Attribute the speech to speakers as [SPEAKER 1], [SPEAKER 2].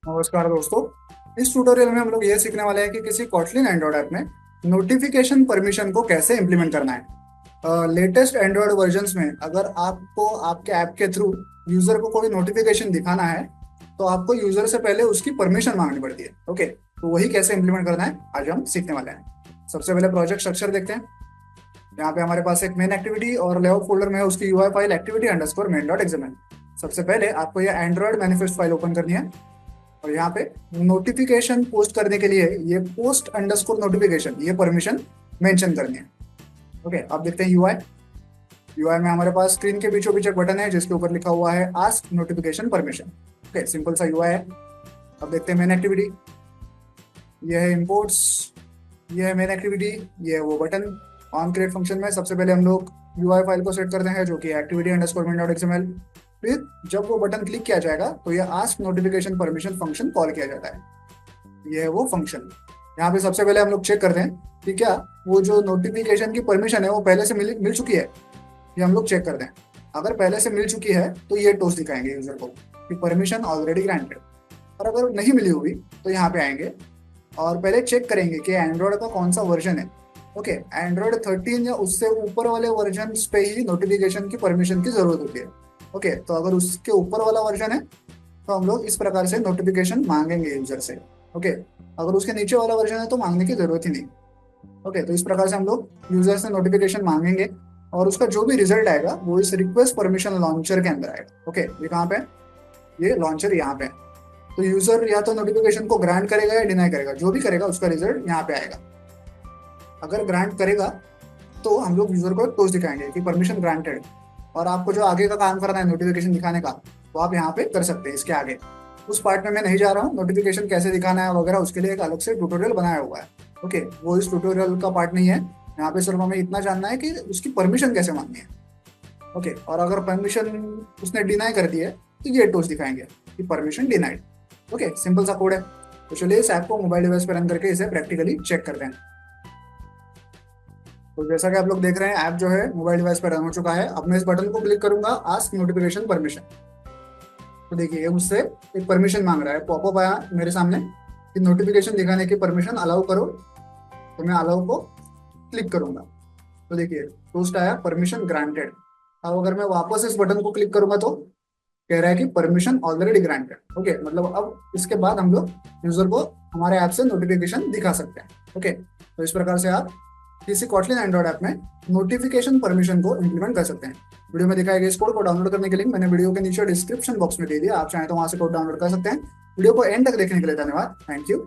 [SPEAKER 1] नमस्कार दोस्तों। इस ट्यूटोरियल में हम लोग ये सीखने वाले हैं कि किसी कॉटलिन एंड्रॉइड ऐप में नोटिफिकेशन परमिशन को कैसे इंप्लीमेंट करना है। लेटेस्ट एंड्रॉइड वर्जन्स में अगर आपको आपके ऐप के थ्रू यूजर को कोई नोटिफिकेशन दिखाना है तो आपको यूजर से पहले उसकी परमिशन मांगनी पड़ती है। ओके, तो वही कैसे इंप्लीमेंट करना है आज हम सीखने वाले हैं। सबसे पहले प्रोजेक्ट स्ट्रक्चर देखते हैं। यहाँ पे हमारे पास एक मेन एक्टिविटी और लेआउट फोल्डर में है उसकी UI file activity underscore main dot XML. सबसे पहले आपको ये एंड्रॉइड मैनिफेस्ट फाइल ओपन करनी है और यहाँ पे नोटिफिकेशन पोस्ट करने के लिए ये पोस्ट अंडरस्कोर नोटिफिकेशन ये परमिशन मेंशन करनी है। ओके, अब देखते हैं यूआई। यूआई में हमारे पास स्क्रीन के बीचों बीच एक बटन है जिसके ऊपर लिखा हुआ है ask notification permission. Okay, simple सा यूआई है। अब देखते हैं मेन एक्टिविटी। ये है इम्पोर्ट्स, ये है मेन एक्टिविटी, ये है वो बटन। ऑन क्रिएट फंक्शन में सबसे पहले हम लोग यूआई फाइल को सेट करते हैं जो कि activity underscore main dot XML. फिर जब वो बटन क्लिक किया जाएगा तो ये ask notification permission function call किया जाता है। ये है वो फंक्शन। यहाँ पे सबसे पहले हम लोग चेक करते हैं कि क्या वो जो नोटिफिकेशन की परमिशन है वो पहले से मिल मिल चुकी है। ये हम लोग चेक करते हैं। अगर पहले से मिल चुकी है तो ये टोस्ट दिखाएंगे यूजर को कि परमिशन ऑलरेडी ग्रांटेड। और अगर नहीं मिली हुई तो यहाँ पे आएंगे और पहले चेक करेंगे कि एंड्रॉयड का कौन सा वर्जन है। ओके, एंड्रॉयड 13 या उससे ऊपर वाले वर्जन पे ही नोटिफिकेशन की परमिशन की जरूरत होती है। ओके, तो अगर उसके ऊपर वाला वर्जन है तो हम लोग इस प्रकार से नोटिफिकेशन मांगेंगे यूजर से। ओके, अगर उसके नीचे वाला वर्जन है तो मांगने की जरूरत ही नहीं। ओके, तो इस प्रकार से हम लोग यूजर से नोटिफिकेशन मांगेंगे और उसका जो भी रिजल्ट आएगा वो इस रिक्वेस्ट परमिशन लॉन्चर के अंदर आएगा। ओके, ये कहाँ पे है? ये लॉन्चर यहाँ पे है। तो यूजर या तो नोटिफिकेशन को ग्रांट करेगा या डिनाई करेगा, जो भी करेगा उसका रिजल्ट यहाँ पे आएगा। अगर ग्रांट करेगा तो हम लोग यूजर को टोस्ट दिखाएंगे कि परमिशन ग्रांटेड। और आपको जो आगे का काम करना है नोटिफिकेशन दिखाने का तो आप यहाँ पे कर सकते हैं इसके आगे। उस पार्ट में मैं नहीं जा रहा हूँ, नोटिफिकेशन कैसे दिखाना है वगैरह उसके लिए एक अलग से ट्यूटोरियल बनाया हुआ है। ओके, वो इस ट्यूटोरियल का पार्ट नहीं है। यहाँ पे सिर्फ हमें इतना जानना है कि उसकी परमिशन कैसे मांगनी है। ओके, और अगर परमिशन उसने डिनाई कर दी है तो ये टोस्ट दिखाएंगे कि परमिशन डिनाइड। ओके, सिंपल सा कोड है। तो चलिए इस ऐप को मोबाइल डिवाइस पर रन करके इसे प्रैक्टिकली चेक करते हैं। तो जैसा कि आप लोग देख रहे हैं ऐप जो है मोबाइल डिवाइस पर रन हो चुका है। अब मैं इस बटन को क्लिक करूंगा आस्क नोटिफिकेशन परमिशन। तो देखिए ये मुझसे एक परमिशन मांग रहा है। पॉपअप आया मेरे सामने कि नोटिफिकेशन दिखाने की परमिशन अलाउ करो। तो मैं अलाउ को क्लिक करूंगा तो देखिए पोस्ट आया परमिशन ग्रांटेड। अब अगर मैं वापस इस बटन को क्लिक करूंगा तो कह रहा है कि परमिशन ऑलरेडी ग्रांटेड। ओके, मतलब अब इसके बाद हम लोग यूजर को हमारे ऐप से नोटिफिकेशन दिखा सकते हैं। ओके, तो इस प्रकार से आप किसी कॉटलिन एंड्रॉइड ऐप में नोटिफिकेशन परमिशन को इंप्लीमेंट कर सकते हैं। वीडियो में दिखाए गए इस कोड को डाउनलोड करने के लिंक मैंने वीडियो के नीचे डिस्क्रिप्शन बॉक्स में दे दिया। आप चाहें तो वहां से कोड डाउनलोड कर सकते हैं। वीडियो को एंड तक देखने के लिए धन्यवाद। Thank you.